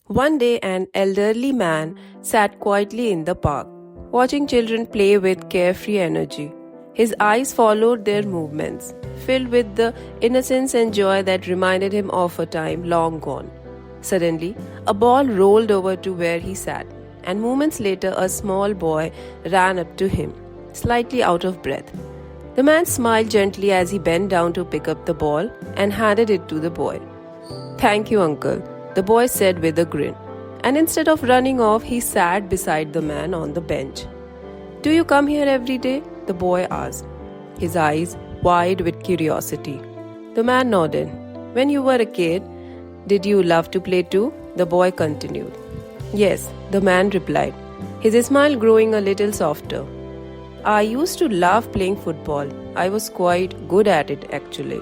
One day, an elderly man sat quietly in the park, watching children play with carefree energy. His eyes followed their movements, filled with the innocence and joy that reminded him of a time long gone. Suddenly, a ball rolled over to where he sat, and moments later, a small boy ran up to him, slightly out of breath. The man smiled gently as he bent down to pick up the ball and handed it to the boy. "Thank you, uncle," the boy said with a grin. And instead of running off, he sat beside the man on the bench. "Do you come here every day?" the boy asked, his eyes wide with curiosity. The man nodded. "When you were a kid, did you love to play too?" the boy continued. "Yes," the man replied, his smile growing a little softer. "I used to love playing football. I was quite good at it, actually."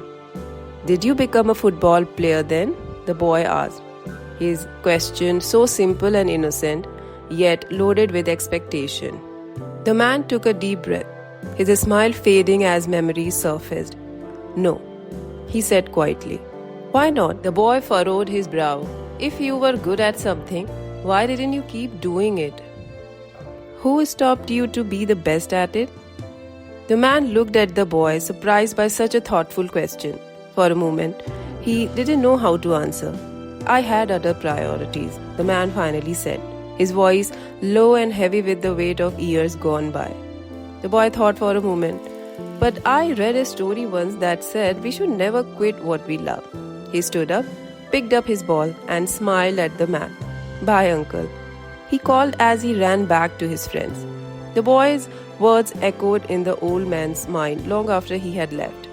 "Did you become a football player then?" the boy asked, his question so simple and innocent, yet loaded with expectation. The man took a deep breath, his smile fading as memories surfaced. "No," he said quietly. "Why not?" the boy furrowed his brow. "If you were good at something, why didn't you keep doing it? Who stopped you to be the best at it?" The man looked at the boy, surprised by such a thoughtful question. For a moment, he didn't know how to answer. "I had other priorities," the man finally said, his voice low and heavy with the weight of years gone by. The boy thought for a moment. "But I read a story once that said we should never quit what we love." He stood up, picked up his ball, and smiled at the man. "Bye, uncle," he called as he ran back to his friends. The boy's words echoed in the old man's mind long after he had left.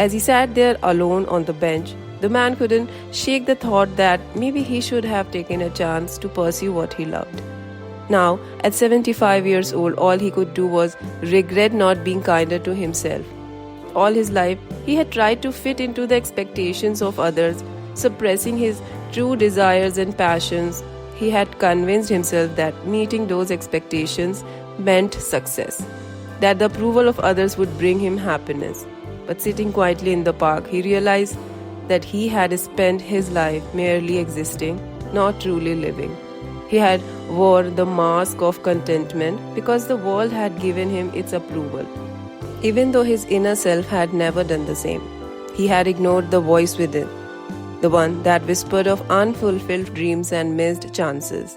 As he sat there alone on the bench, the man couldn't shake the thought that maybe he should have taken a chance to pursue what he loved. Now, at 75 years old, all he could do was regret not being kinder to himself. All his life, he had tried to fit into the expectations of others, suppressing his true desires and passions. He had convinced himself that meeting those expectations meant success, that the approval of others would bring him happiness. But sitting quietly in the park, he realized that he had spent his life merely existing, not truly living. He had worn the mask of contentment because the world had given him its approval, even though his inner self had never done the same. He had ignored the voice within, the one that whispered of unfulfilled dreams and missed chances.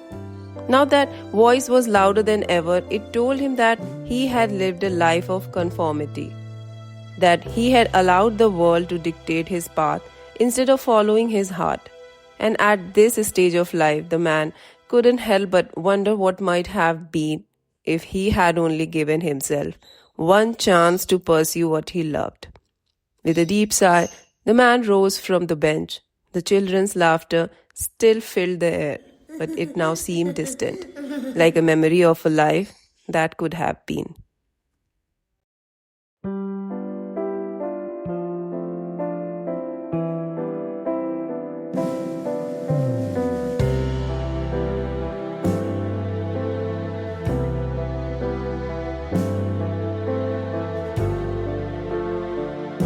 Now that voice was louder than ever. It told him that he had lived a life of conformity, that he had allowed the world to dictate his path instead of following his heart. And at this stage of life, the man couldn't help but wonder what might have been if he had only given himself one chance to pursue what he loved. With a deep sigh, the man rose from the bench. The children's laughter still filled the air, but it now seemed distant, like a memory of a life that could have been.